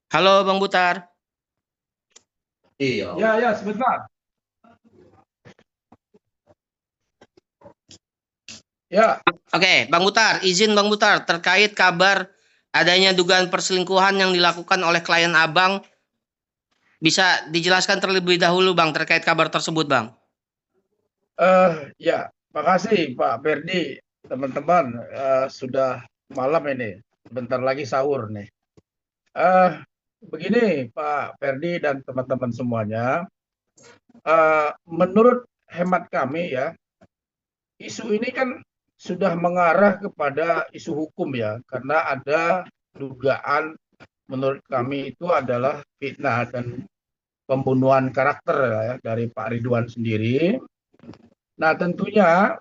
Halo Bang Butar. Iya. Ya, ya, sebentar. Ya, Oke, Bang Butar, izin Bang Butar terkait kabar adanya dugaan perselingkuhan yang dilakukan oleh klien Abang, bisa dijelaskan terlebih dahulu Bang terkait kabar tersebut Bang. ya, makasih Pak Ferdi, teman-teman. Sudah malam ini, bentar lagi sahur nih. Eh, Begini Pak Ferdi dan teman-teman semuanya, menurut hemat kami ya, isu ini kan sudah mengarah kepada isu hukum ya, karena ada dugaan menurut kami itu adalah fitnah dan pembunuhan karakter ya, dari Pak Ridwan sendiri. Nah, tentunya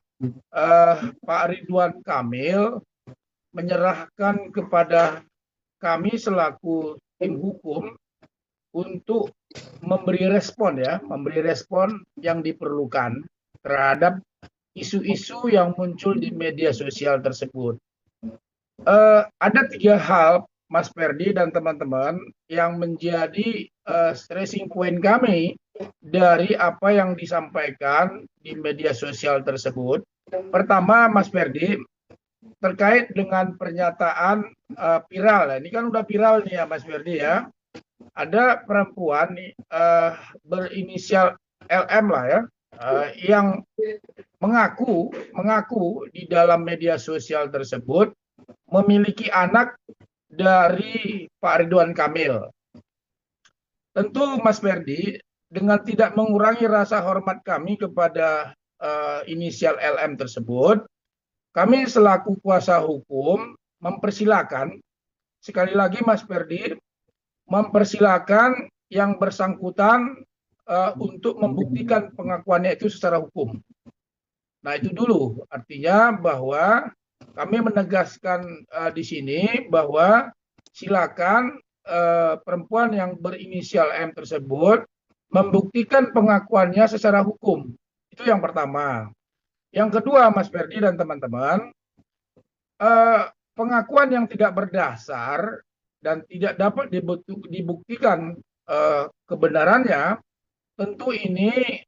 Pak Ridwan Kamil menyerahkan kepada kami selaku tim hukum untuk memberi respon yang diperlukan terhadap isu-isu yang muncul di media sosial tersebut. Ada tiga hal, Mas Ferdi dan teman-teman, yang menjadi stressing point kami dari apa yang disampaikan di media sosial tersebut. Pertama, Mas Ferdi, terkait dengan pernyataan viral. Ini kan udah viral nih ya Mas Ferdi ya. Ada perempuan nih berinisial LM lah ya, yang mengaku di dalam media sosial tersebut memiliki anak dari Pak Ridwan Kamil. Tentu Mas Ferdi, dengan tidak mengurangi rasa hormat kami kepada inisial LM tersebut, kami selaku kuasa hukum mempersilahkan, sekali lagi Mas Ferdi, mempersilahkan yang bersangkutan untuk membuktikan pengakuannya itu secara hukum. Nah, itu dulu, artinya bahwa kami menegaskan di sini bahwa silakan perempuan yang berinisial M tersebut membuktikan pengakuannya secara hukum. Itu yang pertama. Yang kedua, Mas Ferdi dan teman-teman, pengakuan yang tidak berdasar dan tidak dapat dibuktikan kebenarannya, tentu ini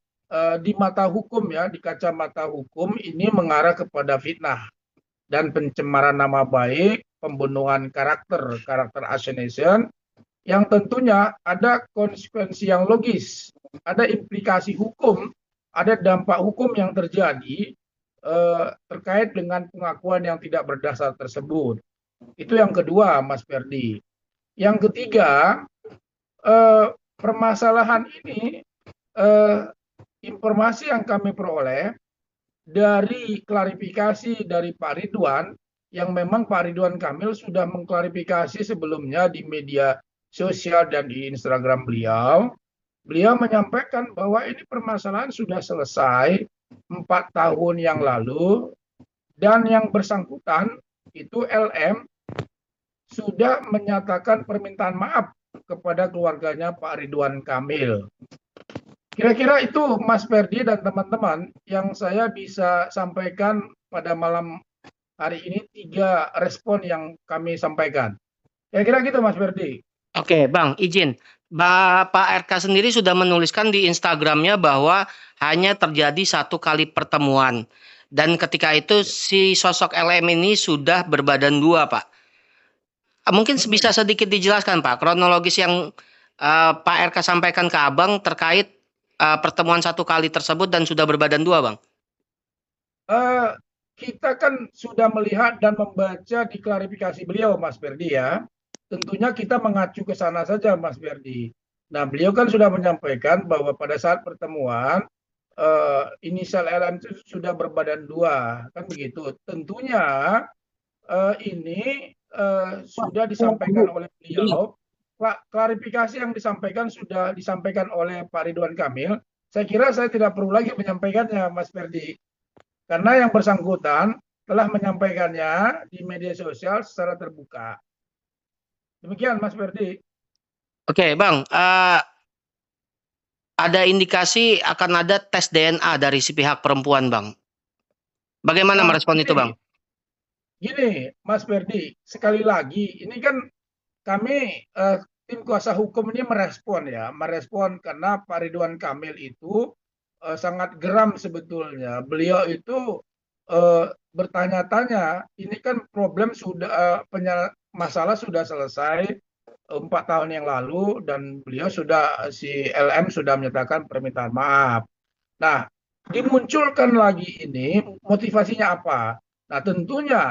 di mata hukum ya, di kacamata hukum ini mengarah kepada fitnah dan pencemaran nama baik, pembunuhan karakter assassination, yang tentunya ada konsekuensi yang logis, ada implikasi hukum, ada dampak hukum yang terjadi terkait dengan pengakuan yang tidak berdasar tersebut. Itu yang kedua, Mas Ferdi. Yang ketiga, permasalahan ini, informasi yang kami peroleh dari klarifikasi dari Pak Ridwan, yang memang Pak Ridwan Kamil sudah mengklarifikasi sebelumnya di media sosial dan di Instagram beliau. Beliau menyampaikan bahwa ini permasalahan sudah selesai 4 tahun yang lalu, dan yang bersangkutan itu LM sudah menyatakan permintaan maaf kepada keluarganya Pak Ridwan Kamil. Kira-kira itu Mas Ferdi dan teman-teman yang saya bisa sampaikan pada malam hari ini, tiga respon yang kami sampaikan. Kira-kira gitu Mas Ferdi. Oke Bang, izin. Bapak RK sendiri sudah menuliskan di Instagramnya bahwa hanya terjadi satu kali pertemuan. Dan ketika itu si sosok LM ini sudah berbadan dua Pak. Mungkin bisa sedikit dijelaskan Pak, kronologis yang Pak RK sampaikan ke Abang terkait pertemuan satu kali tersebut dan sudah berbadan dua Bang. Eh, kita kan sudah melihat dan membaca di klarifikasi beliau Mas Ferdi ya. Tentunya kita mengacu ke sana saja Mas Ferdi. Nah, beliau kan sudah menyampaikan bahwa pada saat pertemuan inisial LM itu sudah berbadan dua, kan begitu. Tentunya ini sudah disampaikan oleh beliau. Klarifikasi yang disampaikan sudah disampaikan oleh Pak Ridwan Kamil. Saya kira saya tidak perlu lagi menyampaikannya, Mas Ferdi, karena yang bersangkutan telah menyampaikannya di media sosial secara terbuka. Demikian, Mas Ferdi. Oke Bang, ada indikasi akan ada tes DNA dari si pihak perempuan Bang. Bagaimana Nah, merespon itu Bang? gini, Mas Ferdi, sekali lagi, ini kan kami tim kuasa hukum ini merespon karena Pak Ridwan Kamil itu sangat geram sebetulnya. Beliau itu bertanya-tanya, ini kan problem sudah masalah sudah selesai 4 tahun yang lalu dan beliau si LM sudah menyatakan permintaan maaf. Nah, dimunculkan lagi ini motivasinya apa? Nah, tentunya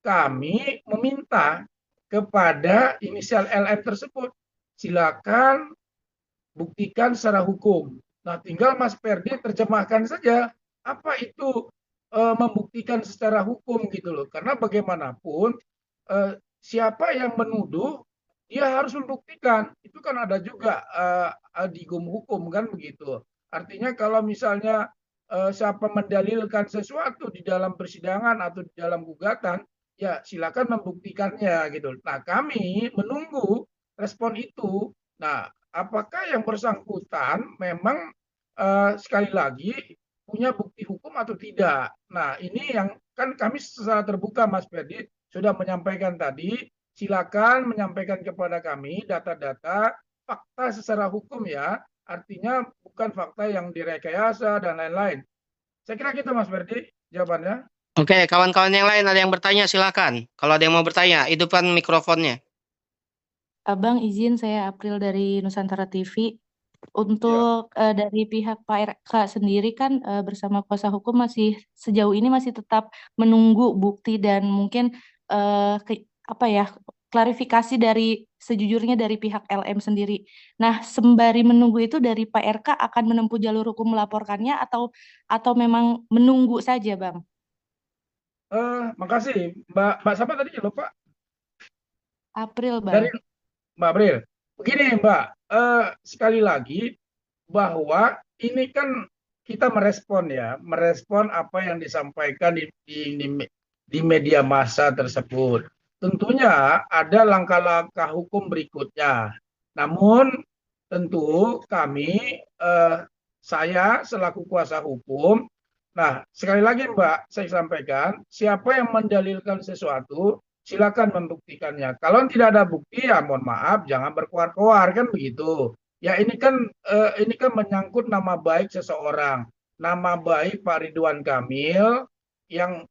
kami meminta kepada inisial LM tersebut, silakan buktikan secara hukum. Nah, tinggal Mas Perdi terjemahkan saja apa itu membuktikan secara hukum gitu loh. Karena bagaimanapun siapa yang menuduh dia harus membuktikan. Itu kan ada juga di hukum kan begitu. Artinya kalau misalnya siapa mendalilkan sesuatu di dalam persidangan atau di dalam gugatan, ya silakan membuktikannya gitu. Nah, kami menunggu respon itu. Nah, apakah yang bersangkutan memang sekali lagi punya bukti hukum atau tidak? Nah, ini yang kan kami secara terbuka Mas Ferdi sudah menyampaikan tadi, silakan menyampaikan kepada kami data-data fakta secara hukum ya, artinya bukan fakta yang direkayasa dan lain-lain. Saya kira gitu Mas Ferdi jawabannya. Oke, kawan-kawan yang lain ada yang bertanya silakan. Kalau ada yang mau bertanya, hidupkan mikrofonnya. Abang izin saya April dari Nusantara TV. Ya. Untuk dari pihak Pak RK sendiri kan bersama kuasa hukum masih sejauh ini masih tetap menunggu bukti dan mungkin klarifikasi dari sejujurnya dari pihak LM sendiri. Nah, sembari menunggu itu dari Pak RK akan menempuh jalur hukum melaporkannya atau memang menunggu saja, Bang? Makasih Mbak siapa tadi lupa? April, Dari Bang. Mbak April. Begini Mbak, sekali lagi bahwa ini kan kita merespon apa yang disampaikan di media massa tersebut. Tentunya ada langkah-langkah hukum berikutnya. Namun tentu kami, saya selaku kuasa hukum, nah sekali lagi Mbak, saya sampaikan, siapa yang mendalilkan sesuatu, silakan membuktikannya. Kalau tidak ada bukti, ya mohon maaf, jangan berkoar-koar kan begitu. Ya ini kan menyangkut nama baik seseorang, nama baik Pak Ridwan Kamil yang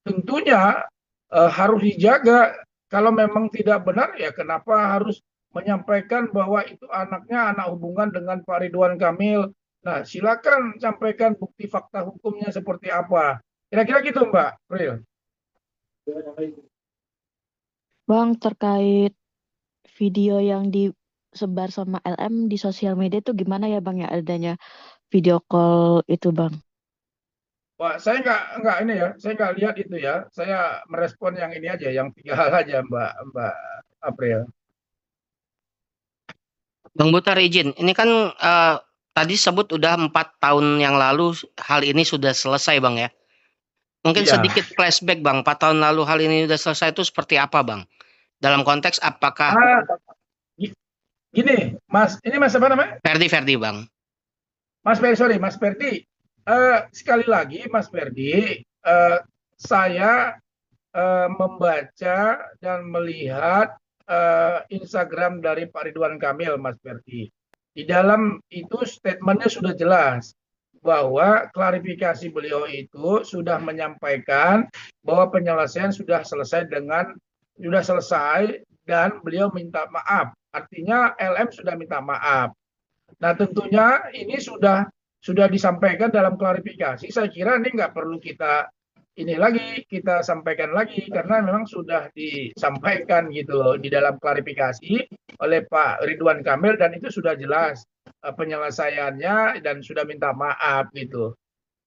tentunya harus dijaga. Kalau memang tidak benar, ya kenapa harus menyampaikan bahwa itu anaknya anak hubungan dengan Pak Ridwan Kamil. Nah, silakan sampaikan bukti fakta hukumnya seperti apa. Kira-kira gitu, Mbak April. Bang, terkait video yang disebar sama LM di sosial media itu gimana ya Bang ya adanya video call itu Bang? Wah, saya nggak ini ya, saya nggak lihat itu ya. Saya merespon yang ini aja, yang 3 hal aja, Mbak April. Bang Butar izin, ini kan tadi sebut udah 4 tahun yang lalu hal ini sudah selesai Bang ya. Mungkin Iya. sedikit flashback Bang, 4 tahun lalu hal ini sudah selesai itu seperti apa Bang? Dalam konteks apakah Gini, Mas, ini Mas apa namanya? Ferdi Bang? Mas Ferdi, sorry, Mas Ferdi. Sekali lagi, Mas Ferdi, saya membaca dan melihat Instagram dari Pak Ridwan Kamil, Mas Ferdi. Di dalam itu statementnya sudah jelas bahwa klarifikasi beliau itu sudah menyampaikan bahwa penyelesaian sudah selesai dan beliau minta maaf. Artinya LM sudah minta maaf. Nah, tentunya ini sudah disampaikan dalam klarifikasi. Saya kira ini nggak perlu kita sampaikan lagi karena memang sudah disampaikan gitu loh di dalam klarifikasi oleh Pak Ridwan Kamil dan itu sudah jelas penyelesaiannya dan sudah minta maaf gitu.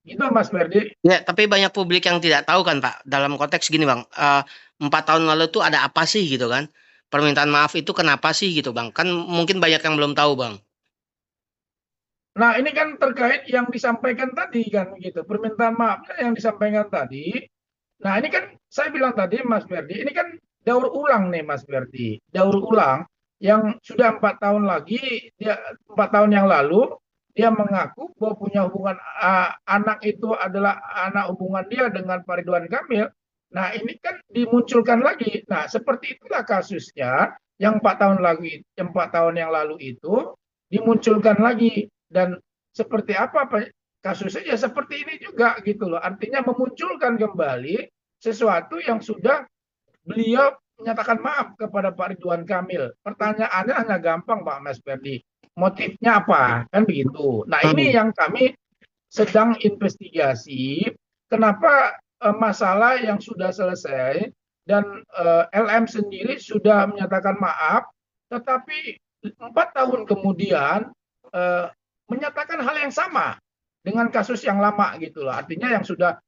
Gitu Mas Ferdi. Ya, tapi banyak publik yang tidak tahu kan Pak. Dalam konteks gini Bang, 4 tahun lalu tuh ada apa sih gitu kan? Permintaan maaf itu kenapa sih gitu Bang? Kan mungkin banyak yang belum tahu Bang. Nah, ini kan terkait yang disampaikan tadi kan gitu. Permintaan maafnya yang disampaikan tadi. Nah, ini kan saya bilang tadi Mas Ferdi, ini kan daur ulang nih Mas Ferdi. Daur ulang yang sudah 4 tahun lagi, 4 tahun yang lalu dia mengaku bahwa punya hubungan anak itu adalah anak hubungan dia dengan Pak Ridwan Kamil. Nah, ini kan dimunculkan lagi. Nah, seperti itulah kasusnya yang 4 tahun yang lalu itu dimunculkan lagi, dan seperti apa kasusnya ya seperti ini juga gitu loh. Artinya memunculkan kembali sesuatu yang sudah beliau menyatakan maaf kepada Pak Ridwan Kamil. Pertanyaannya hanya gampang Pak Mas Ferdi, motifnya apa? Kan begitu. Nah ini yang kami sedang investigasi, kenapa masalah yang sudah selesai dan LM sendiri sudah menyatakan maaf, tetapi 4 tahun kemudian menyatakan hal yang sama dengan kasus yang lama gitu loh. Artinya yang sudah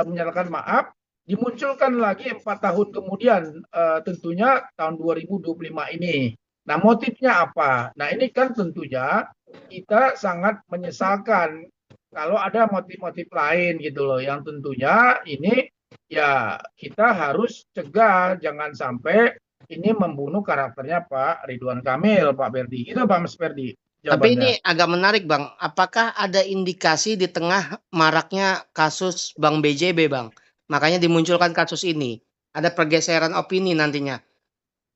menyatakan maaf dimunculkan lagi 4 tahun kemudian, tentunya tahun 2025 ini. Nah motifnya apa? Nah ini kan tentunya kita sangat menyesalkan kalau ada motif-motif lain gitu loh, yang tentunya ini ya kita harus cegah, jangan sampai ini membunuh karakternya Pak Ridwan Kamil, Pak Ferdi. Itu Pak Mas Ferdi Tapi ini jawabannya. agak menarik Bang, apakah ada indikasi di tengah maraknya kasus Bang BJB Bang? Makanya dimunculkan kasus ini. Ada pergeseran opini nantinya.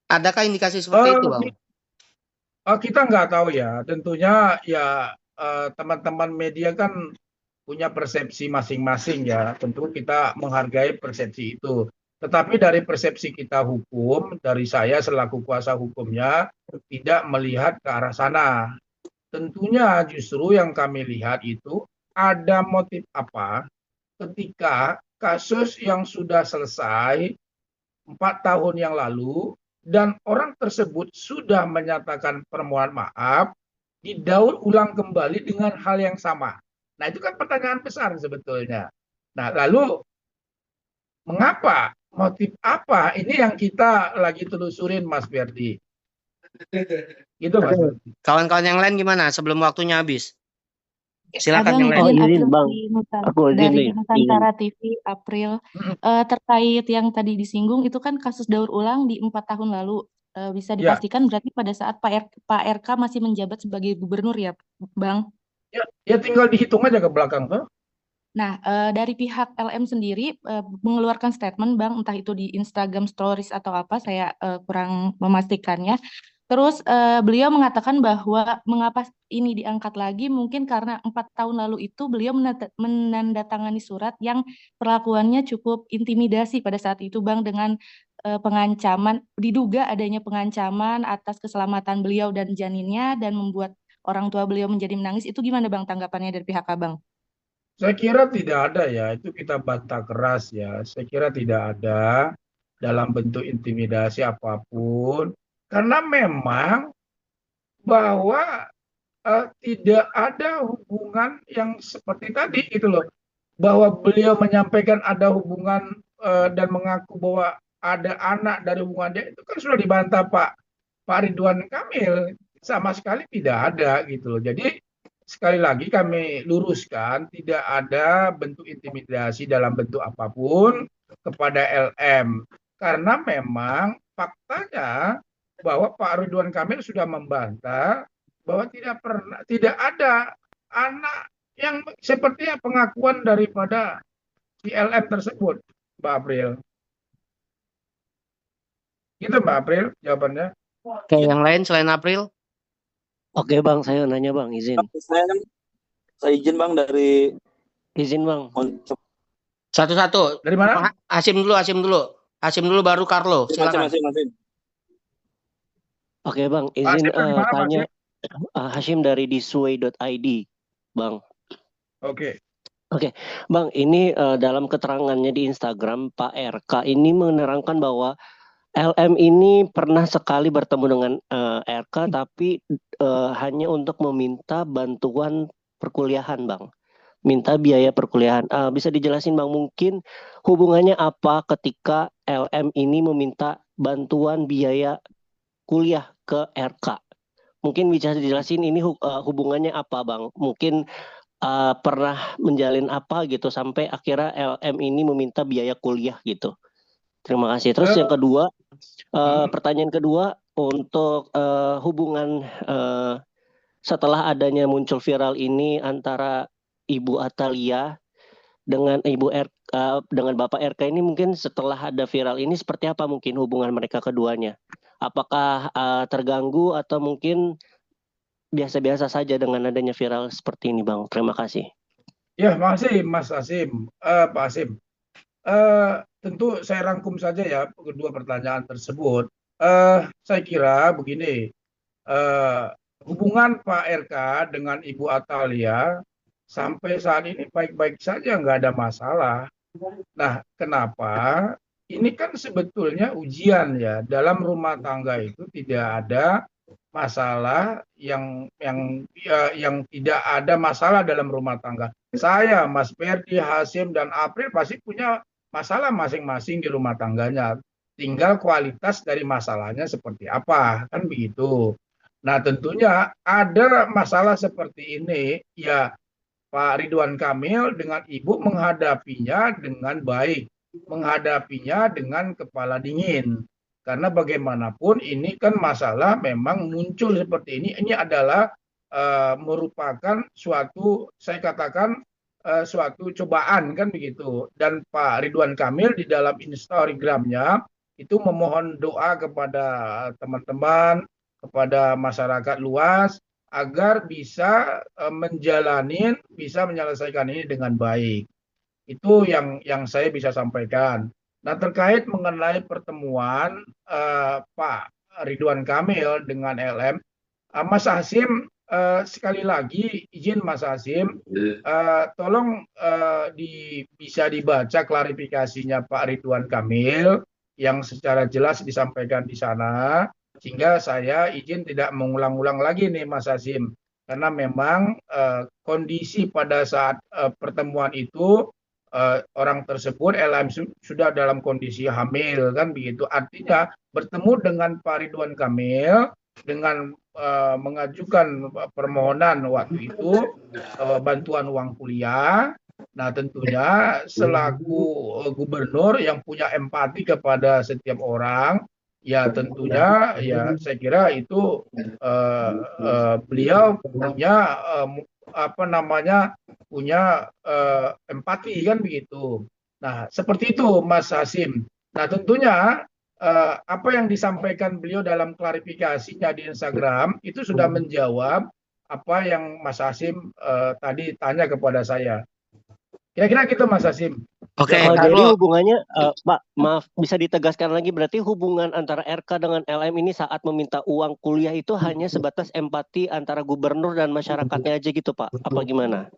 Adakah indikasi seperti itu Bang? Kita nggak tahu ya, tentunya ya teman-teman media kan punya persepsi masing-masing ya, tentu kita menghargai persepsi itu. Tetapi dari persepsi kita hukum, dari saya selaku kuasa hukumnya, tidak melihat ke arah sana. Tentunya justru yang kami lihat itu ada motif apa ketika kasus yang sudah selesai 4 tahun yang lalu dan orang tersebut sudah menyatakan permohonan maaf, didaur ulang kembali dengan hal yang sama. Nah itu kan pertanyaan besar sebetulnya. Nah lalu mengapa, motif apa, ini yang kita lagi telusurin Mas Ferdi. Gitu Mas Ferdi. Kawan-kawan yang lain gimana sebelum waktunya habis? Silakan Abang yang lain. Oh izin izin April Bang, aku izin dari nih, izin. Nusantara TV April. Mm-mm. Terkait yang tadi disinggung itu kan kasus daur ulang di 4 tahun lalu. Bisa Ya, dipastikan berarti pada saat Pak RK masih menjabat sebagai gubernur ya, Bang? ya tinggal dihitung aja ke belakang tuh. Nah, dari pihak LM sendiri mengeluarkan statement, Bang, entah itu di Instagram Stories atau apa, saya kurang memastikannya. Terus beliau mengatakan bahwa mengapa ini diangkat lagi, mungkin karena 4 tahun lalu itu beliau menandatangani surat yang perlakuannya cukup intimidasi pada saat itu, Bang, dengan pengancaman, diduga adanya pengancaman atas keselamatan beliau dan janinnya dan membuat orang tua beliau menjadi menangis. Itu gimana, Bang, tanggapannya dari pihak Abang? Saya kira tidak ada ya, itu kita bantah keras ya. Saya kira tidak ada dalam bentuk intimidasi apapun, karena memang bahwa tidak ada hubungan yang seperti tadi gitu loh, bahwa beliau menyampaikan ada hubungan dan mengaku bahwa ada anak dari hubungan dia, itu kan sudah dibantah Pak Ridwan Kamil, sama sekali tidak ada gitu loh. Jadi sekali lagi kami luruskan, tidak ada bentuk intimidasi dalam bentuk apapun kepada LM, karena memang faktanya bahwa Pak Ridwan Kamil sudah membantah bahwa tidak ada anak yang sepertinya pengakuan daripada si LM tersebut, Mbak April. Gitu Mbak April jawabannya. Oke, yang lain selain April? Oke Bang, saya nanya Bang, izin. Saya izin Bang dari Izin Bang. Satu-satu. Dari mana? Hasim dulu baru Carlo. Silakan. Masing-masing. Oke Bang, Pak izin Hasim dari mana, Pak tanya Hasim? Hashim dari disway.id, Bang. Oke. Bang, ini dalam keterangannya di Instagram, Pak RK ini menerangkan bahwa LM ini pernah sekali bertemu dengan RK, tapi hanya untuk meminta bantuan perkuliahan, Bang. Minta biaya perkuliahan. Bisa dijelasin, Bang, mungkin hubungannya apa ketika LM ini meminta bantuan biaya kuliah ke RK? Mungkin bisa dijelasin ini hubungannya apa, Bang? Mungkin pernah menjalin apa gitu sampai akhirnya LM ini meminta biaya kuliah gitu. Terima kasih. Terus yang kedua, pertanyaan kedua untuk hubungan setelah adanya muncul viral ini antara Ibu Atalia dengan dengan Bapak RK ini, mungkin setelah ada viral ini seperti apa mungkin hubungan mereka keduanya? Apakah terganggu atau mungkin biasa-biasa saja dengan adanya viral seperti ini, Bang? Terima kasih. Ya, makasih Mas Asim, Pak Asim. Tentu saya rangkum saja ya kedua pertanyaan tersebut. Saya kira begini, hubungan Pak RK dengan Ibu Atalia sampai saat ini baik-baik saja, nggak ada masalah. Nah, kenapa? Ini kan sebetulnya ujian ya. Dalam rumah tangga itu tidak ada masalah yang tidak ada masalah dalam rumah tangga. Saya, Mas Ferdi, Hasim, dan April pasti punya masalah masing-masing di rumah tangganya. Tinggal kualitas dari masalahnya seperti apa, kan begitu. Nah, tentunya ada masalah seperti ini, ya Pak Ridwan Kamil dengan Ibu menghadapinya dengan baik, menghadapinya dengan kepala dingin. Karena bagaimanapun ini kan masalah memang muncul seperti ini. Ini adalah merupakan suatu, saya katakan suatu cobaan kan begitu. Dan Pak Ridwan Kamil di dalam Instagramnya itu memohon doa kepada teman-teman, kepada masyarakat luas agar bisa bisa menyelesaikan ini dengan baik. Itu yang saya bisa sampaikan. Nah, terkait mengenai pertemuan Pak Ridwan Kamil dengan LM, Mas Hasim, sekali lagi izin Mas Hasim, tolong bisa dibaca klarifikasinya Pak Ridwan Kamil yang secara jelas disampaikan di sana, sehingga saya izin tidak mengulang-ulang lagi nih Mas Hasim, karena memang kondisi pada saat pertemuan itu orang tersebut LM sudah dalam kondisi hamil kan begitu. Artinya bertemu dengan Pak Ridwan Kamil dengan mengajukan permohonan waktu itu bantuan uang kuliah. Nah, tentunya selaku gubernur yang punya empati kepada setiap orang, ya tentunya ya saya kira itu beliau punya punya empati kan begitu. Nah, seperti itu Mas Hasim. Nah, tentunya apa yang disampaikan beliau dalam klarifikasinya di Instagram itu sudah menjawab apa yang Mas Hasim tadi tanya kepada saya. Kira-kira gitu Mas Hasim. Oke, Oh, jadi Carlo. hubungannya, Pak, maaf, bisa ditegaskan lagi, berarti hubungan antara RK dengan LM ini saat meminta uang kuliah itu hanya sebatas empati antara gubernur dan masyarakatnya aja gitu, Pak? Apa gimana?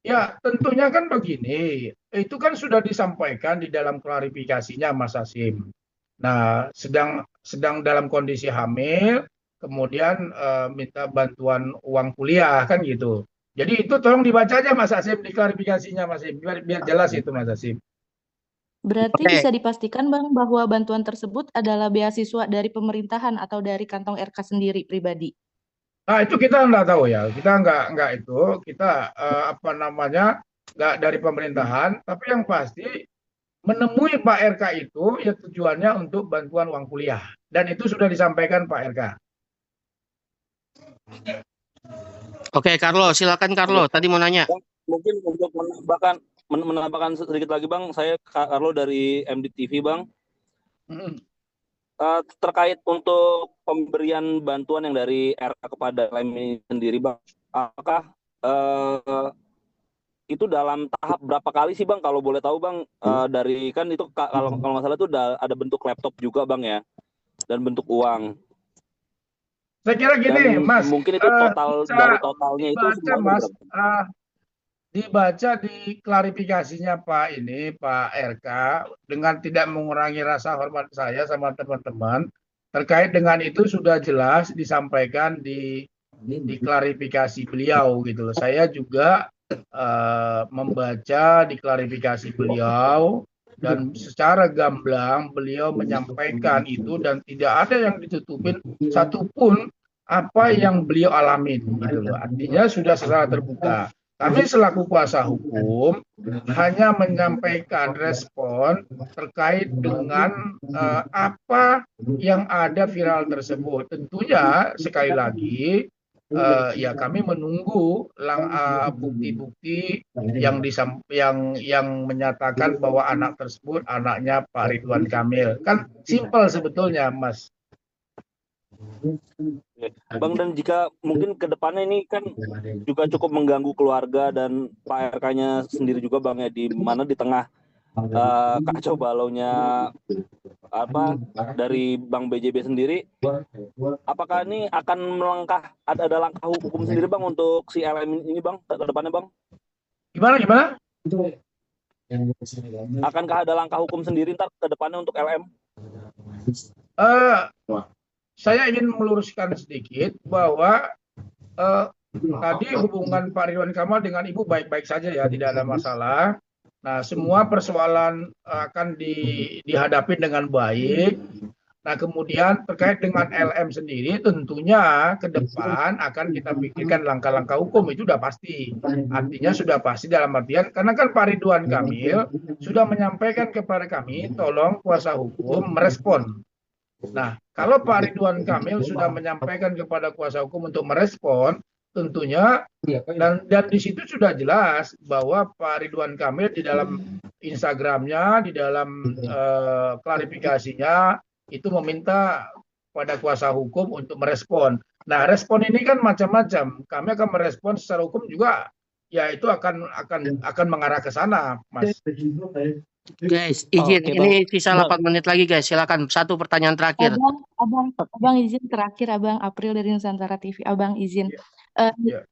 Ya, tentunya kan begini, itu kan sudah disampaikan di dalam klarifikasinya Mas Hasim. Nah, sedang dalam kondisi hamil, kemudian minta bantuan uang kuliah kan gitu. Jadi itu tolong dibaca aja Mas Hasim di klarifikasinya Mas Hasim, biar jelas itu Mas Hasim. Berarti Oke. bisa dipastikan Bang bahwa bantuan tersebut adalah beasiswa dari pemerintahan atau dari kantong RK sendiri pribadi. Nah, itu kita nggak tahu ya, kita nggak itu, kita nggak dari pemerintahan, tapi yang pasti menemui Pak RK itu ya tujuannya untuk bantuan uang kuliah, dan itu sudah disampaikan Pak RK. Oke, Carlo, silakan Carlo. Tadi mau nanya. Mungkin untuk menambahkan sedikit lagi Bang, saya Carlo dari MDTV Bang. Terkait untuk pemberian bantuan yang dari RK kepada LM ini sendiri Bang, apakah itu dalam tahap berapa kali sih Bang, kalau boleh tahu Bang? Dari kan itu kalau nggak salah itu ada bentuk laptop juga Bang ya, dan bentuk uang. Saya kira gini, Dan Mas. mungkin itu total dari totalnya itu Dibaca, semuanya Mas. berapa? Dibaca di klarifikasinya Pak RK dengan tidak mengurangi rasa hormat saya sama teman-teman terkait dengan itu sudah jelas disampaikan di klarifikasi beliau gitu loh. Saya juga membaca di klarifikasi beliau dan secara gamblang beliau menyampaikan itu dan tidak ada yang ditutupin satupun apa yang beliau alamin gitu loh. Artinya sudah secara terbuka. Kami selaku kuasa hukum hanya menyampaikan respon terkait dengan apa yang ada viral tersebut. Tentunya sekali lagi ya kami menunggu bukti-bukti yang menyatakan bahwa anak tersebut anaknya Pak Ridwan Kamil. Kan simpel sebetulnya Mas Oke. Bang, dan jika mungkin ke depannya ini kan juga cukup mengganggu keluarga dan Pak RK-nya sendiri juga Bang ya, di mana di tengah kacau balaunya apa dari Bang BJB sendiri, apakah ini akan ada langkah hukum sendiri Bang untuk si LM ini Bang ke depannya Bang? Gimana? Akankah ada langkah hukum sendiri ntar ke depannya untuk LM? Eh, saya ingin meluruskan sedikit bahwa tadi hubungan Pak Ridwan Kamil dengan Ibu baik-baik saja ya, tidak ada masalah. Nah, semua persoalan akan dihadapi dengan baik. Nah, kemudian terkait dengan LM sendiri, tentunya ke depan akan kita pikirkan langkah-langkah hukum, itu sudah pasti. Artinya sudah pasti dalam artian, karena kan Pak Ridwan Kamil sudah menyampaikan kepada kami, tolong kuasa hukum merespon. Nah, kalau Pak Ridwan Kamil sudah menyampaikan kepada kuasa hukum untuk merespon, tentunya dan di situ sudah jelas bahwa Pak Ridwan Kamil di dalam Instagramnya, di dalam klarifikasinya itu meminta pada kuasa hukum untuk merespon. Nah, respon ini kan macam-macam. Kami akan merespon secara hukum juga, ya itu akan mengarah ke sana, Mas. Guys, izin Oke, ini sisa Bang. 8 menit lagi guys. Silakan satu pertanyaan terakhir. Abang izin terakhir, Abang April dari Nusantara TV. Abang izin. Ya.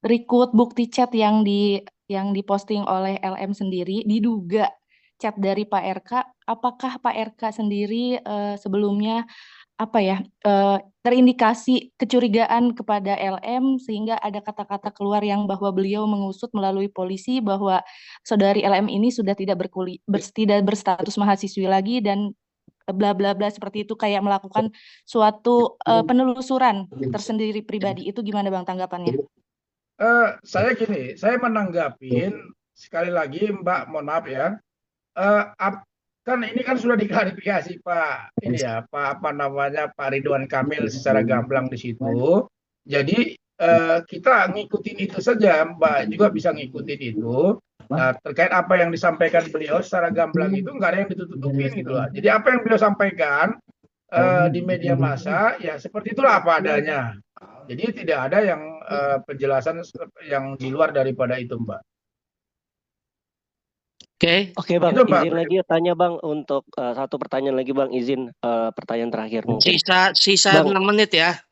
Record bukti chat yang diposting oleh LM sendiri diduga chat dari Pak RK. Apakah Pak RK sendiri sebelumnya terindikasi kecurigaan kepada LM sehingga ada kata-kata keluar yang bahwa beliau mengusut melalui polisi bahwa saudari LM ini sudah tidak berstatus mahasiswi lagi dan bla bla bla seperti itu, kayak melakukan suatu penelusuran tersendiri pribadi. Itu gimana Bang tanggapannya? Saya menanggapin sekali lagi Mbak, mohon maaf ya. Kan ini kan sudah diklarifikasi Pak Pak Ridwan Kamil secara gamblang di situ. Jadi kita ngikutin itu saja, Mbak juga bisa ngikutin itu. Nah, terkait apa yang disampaikan beliau secara gamblang itu nggak ada yang ditutup-tutupin gitu loh. Jadi apa yang beliau sampaikan di media massa ya seperti itulah apa adanya. Jadi tidak ada yang penjelasan yang di luar daripada itu, Mbak. Oke, Bang, Itu, Mbak. izin lagi tanya Bang untuk satu pertanyaan lagi Bang, izin pertanyaan terakhir mungkin. Sisa Bang. 6 menit ya.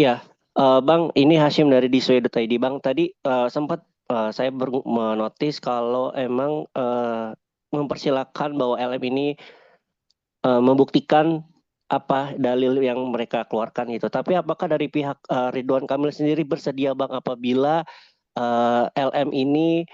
Ya, Bang, ini Hashim dari Disway.id. Bang, tadi sempat saya menotis kalau emang mempersilahkan bahwa LM ini membuktikan apa dalil yang mereka keluarkan itu. Tapi apakah dari pihak Ridwan Kamil sendiri bersedia Bang apabila LM ini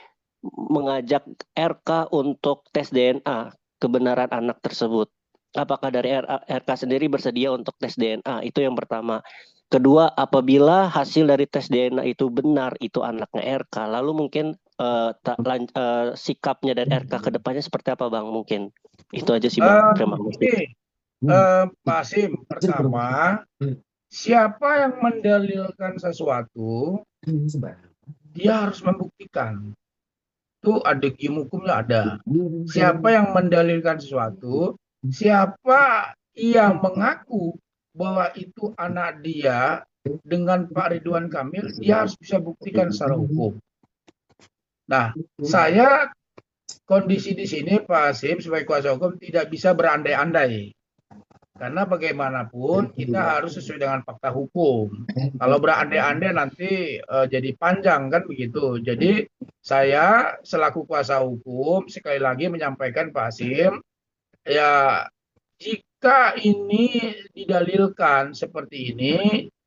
mengajak RK untuk tes DNA kebenaran anak tersebut? Apakah dari RK sendiri bersedia untuk tes DNA? Itu yang pertama. Kedua, apabila hasil dari tes DNA itu benar itu anaknya RK, lalu mungkin sikapnya dari RK ke depannya seperti apa Bang? Mungkin itu aja sih Bang. Terima kasih. Pak Hasim, pertama, siapa yang mendalilkan sesuatu, dia harus membuktikan. Itu ada hukumnya ada. Siapa yang mendalilkan sesuatu, siapa yang mengaku bahwa itu anak dia dengan Pak Ridwan Kamil, dia harus bisa buktikan secara hukum. Nah, saya kondisi di sini Pak Hasim sebagai kuasa hukum tidak bisa berandai-andai. Karena bagaimanapun kita harus sesuai dengan fakta hukum. Kalau berandai-andai nanti jadi panjang kan begitu. Jadi saya selaku kuasa hukum sekali lagi menyampaikan Pak Hasim, ya jika ini didalilkan seperti ini,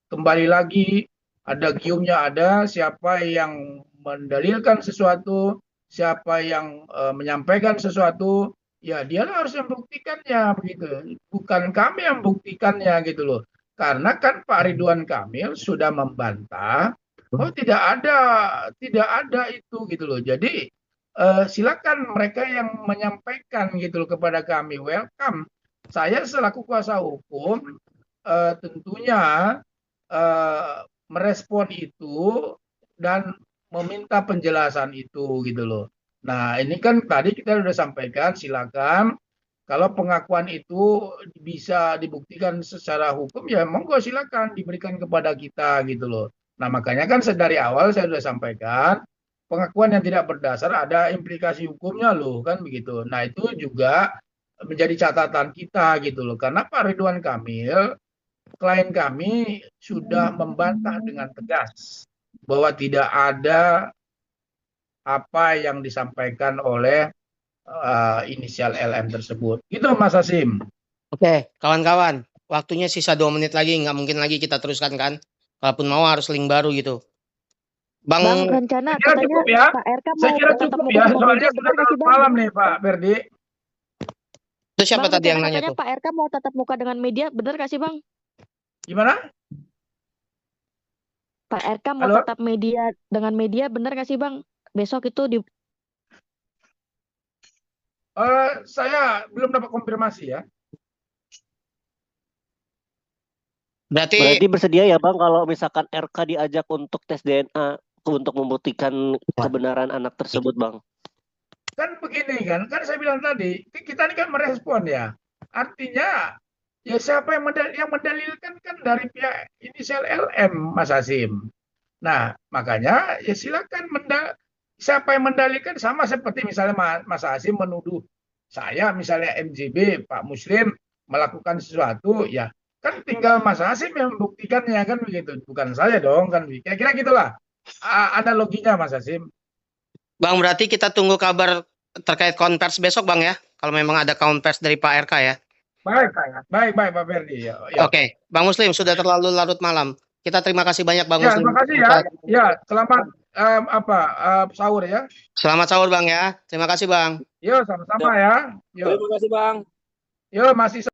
kembali lagi ada giumnya ada, siapa yang mendalilkan sesuatu, siapa yang menyampaikan sesuatu, ya dia harus membuktikannya begitu, bukan kami yang membuktikannya gitu loh. Karena kan Pak Ridwan Kamil sudah membantah, tidak ada itu gitu loh. Jadi silakan mereka yang menyampaikan gitu loh kepada kami, welcome. Saya selaku kuasa hukum tentunya merespon itu dan meminta penjelasan itu gitu loh. Nah, ini kan tadi kita sudah sampaikan, silakan Kalau pengakuan itu bisa dibuktikan secara hukum, ya monggo silakan diberikan kepada kita gitu loh. Nah, makanya kan dari awal saya sudah sampaikan, pengakuan yang tidak berdasar ada implikasi hukumnya loh, kan begitu. Nah, itu juga menjadi catatan kita gitu loh. Karena Pak Ridwan Kamil, klien kami sudah membantah dengan tegas bahwa tidak ada apa yang disampaikan oleh inisial LM tersebut. Gitu Mas Hasim. Oke, kawan-kawan, waktunya sisa 2 menit lagi, nggak mungkin lagi kita teruskan kan? Kalaupun mau harus link baru gitu. Bang, Bang, rencana Saya kira katanya cukup ya. Pak RK Saya mau kira tatap cukup muka ya, dengan soalnya media, sudah benar nggak sih, larut Bang? malam nih Pak Ferdi. itu siapa Bang, tadi yang rencana nanya katanya tuh? Pak RK mau tatap muka dengan media, benar nggak sih, Bang? Gimana? Pak RK mau Halo? tatap media dengan media, benar nggak sih, Bang? Besok itu di Saya belum dapat konfirmasi ya. Berarti Berarti bersedia ya Bang kalau misalkan RK diajak untuk tes DNA untuk membuktikan kebenaran anak tersebut Bang. Kan begini kan saya bilang tadi, kita ini kan merespon ya. Artinya, ya siapa yang mendalilkan kan dari pihak inisial LM, Mas Hasim. Nah, makanya ya silakan siapa yang mendalilkan, sama seperti misalnya Mas Hasim menuduh saya misalnya MJB Pak Muslim melakukan sesuatu, ya kan tinggal Mas Hasim yang membuktikannya kan begitu, bukan saya dong kan. Kira-kira gitulah analoginya Mas Hasim. Bang, berarti kita tunggu kabar terkait konvers besok Bang ya. Kalau memang ada konvers dari Pak RK ya. Baik Pak Ferdi. Ya. Oke, Bang Muslim sudah terlalu larut malam. Kita terima kasih banyak Bang Ya, Muslim. terima kasih ya. Ya, selamat sahur ya. Selamat sahur Bang ya. Terima kasih Bang. Yo, sama-sama ya. Yo, Terima kasih Bang. yo masih